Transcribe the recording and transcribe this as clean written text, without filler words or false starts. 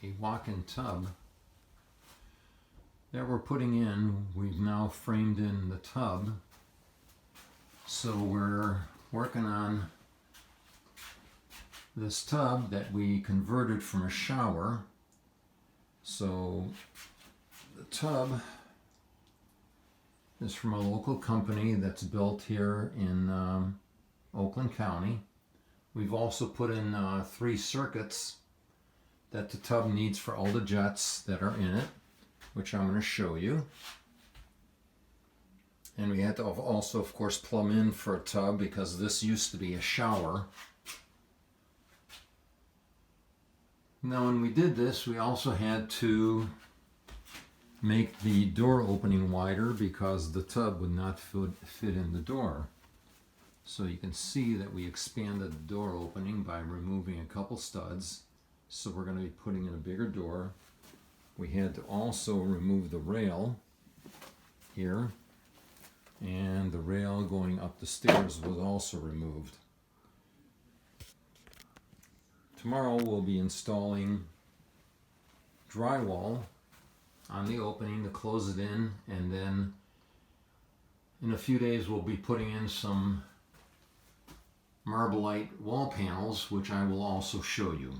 a walk-in tub that we're putting in. We've now framed in the tub, so we're working on this tub that we converted from a shower. So the tub is from a local company that's built here in Oakland County. We've also put in 3 circuits that the tub needs for all the jets that are in it, which I'm going to show you. And we had to also, of course, plumb in for a tub because this used to be a shower. Now when we did this, we also had to make the door opening wider because the tub would not fit in the door. So you can see that we expanded the door opening by removing a couple studs. So we're going to be putting in a bigger door. We had to also remove the rail here, and the rail going up the stairs was also removed. Tomorrow we'll be installing drywall on the opening to close it in, and then in a few days we'll be putting in some Marbleite wall panels, which I will also show you.